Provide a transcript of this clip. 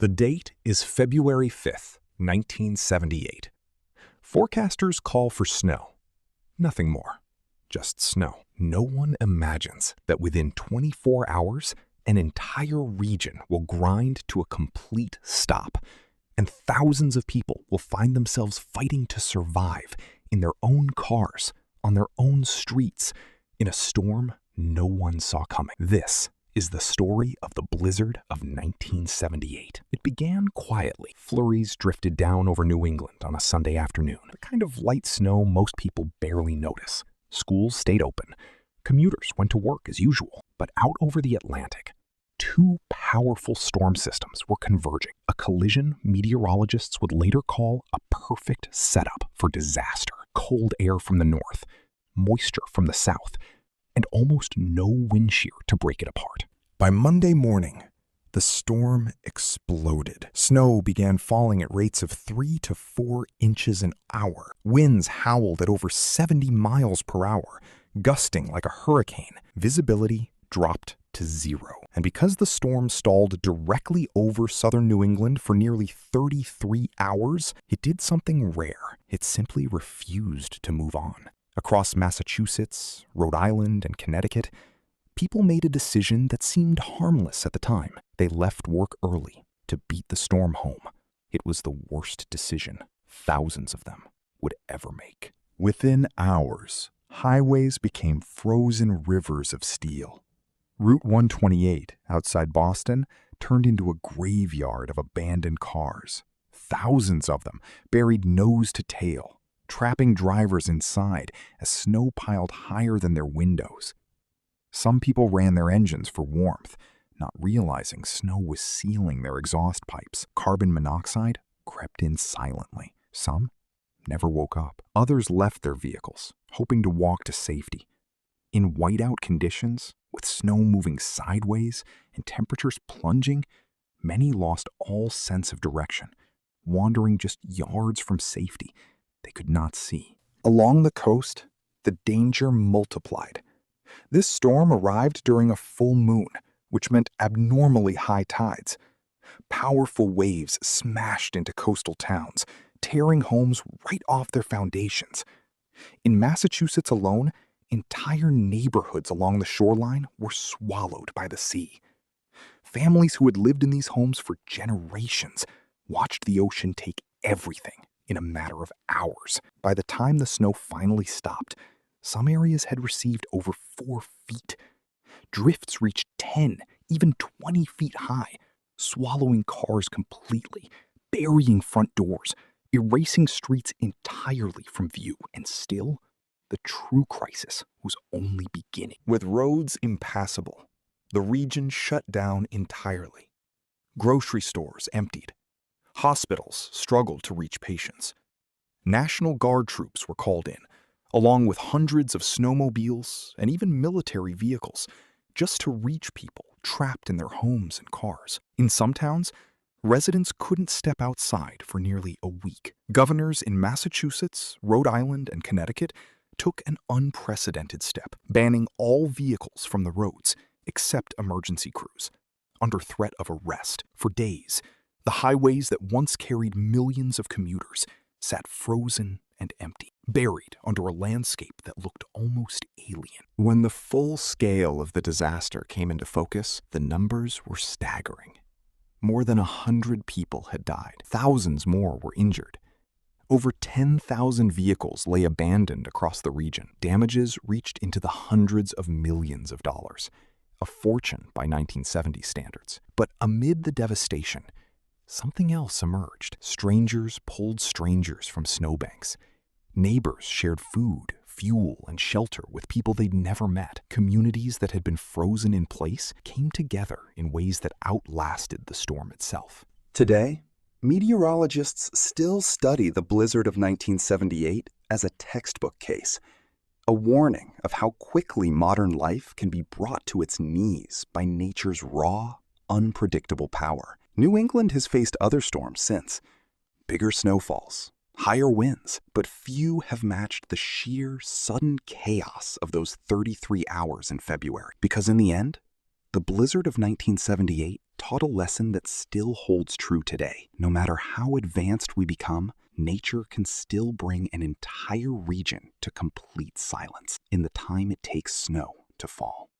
The date is February 5th, 1978. Forecasters call for snow. Nothing more. Just snow. No one imagines that within 24 hours, an entire region will grind to a complete stop, and thousands of people will find themselves fighting to survive in their own cars, on their own streets, in a storm no one saw coming. This is the story of the blizzard of 1978. It began quietly. Flurries drifted down over New England on a Sunday afternoon, the kind of light snow most people barely notice. Schools stayed open. Commuters went to work as usual. But out over the Atlantic, two powerful storm systems were converging, a collision meteorologists would later call a perfect setup for disaster. Cold air from the north, moisture from the south, and almost no wind shear to break it apart. By Monday morning, the storm exploded. Snow began falling at rates of 3 to 4 inches an hour. Winds howled at over 70 miles per hour, gusting like a hurricane. Visibility dropped to 0. And because the storm stalled directly over southern New England for nearly 33 hours, it did something rare. It simply refused to move on. Across Massachusetts, Rhode Island, and Connecticut, people made a decision that seemed harmless at the time. They left work early to beat the storm home. It was the worst decision thousands of them would ever make. Within hours, highways became frozen rivers of steel. Route 128 outside Boston turned into a graveyard of abandoned cars. Thousands of them buried nose to tail, trapping drivers inside as snow piled higher than their windows. Some people ran their engines for warmth, not realizing snow was sealing their exhaust pipes. Carbon monoxide crept in silently. Some never woke up. Others left their vehicles, hoping to walk to safety. In whiteout conditions, with snow moving sideways and temperatures plunging, many lost all sense of direction, wandering just yards from safety they could not see. Along the coast, the danger multiplied. This storm arrived during a full moon, which meant abnormally high tides. Powerful waves smashed into coastal towns, tearing homes right off their foundations. In Massachusetts alone, entire neighborhoods along the shoreline were swallowed by the sea. Families who had lived in these homes for generations watched the ocean take everything in a matter of hours. By the time the snow finally stopped, some areas had received over 4 feet. Drifts reached 10, even 20 feet high, swallowing cars completely, burying front doors, erasing streets entirely from view. And still, the true crisis was only beginning. With roads impassable, the region shut down entirely. Grocery stores emptied. Hospitals struggled to reach patients. National Guard troops were called in, along with hundreds of snowmobiles and even military vehicles, just to reach people trapped in their homes and cars. In some towns, residents couldn't step outside for nearly a week. Governors in Massachusetts, Rhode Island, and Connecticut took an unprecedented step, banning all vehicles from the roads except emergency crews, under threat of arrest. For days, the highways that once carried millions of commuters sat frozen and empty, buried under a landscape that looked almost alien. When the full scale of the disaster came into focus, the numbers were staggering. More than 100 people had died. Thousands more were injured. Over 10,000 vehicles lay abandoned across the region. Damages reached into the hundreds of millions of dollars, a fortune by 1970 standards. But amid the devastation, something else emerged. Strangers pulled strangers from snowbanks. Neighbors shared food, fuel, and shelter with people they'd never met. Communities that had been frozen in place came together in ways that outlasted the storm itself. Today, meteorologists still study the blizzard of 1978 as a textbook case, a warning of how quickly modern life can be brought to its knees by nature's raw, unpredictable power. New England has faced other storms since. Bigger snowfalls, higher winds, but few have matched the sheer, sudden chaos of those 33 hours in February. Because in the end, the blizzard of 1978 taught a lesson that still holds true today. No matter how advanced we become, nature can still bring an entire region to complete silence in the time it takes snow to fall.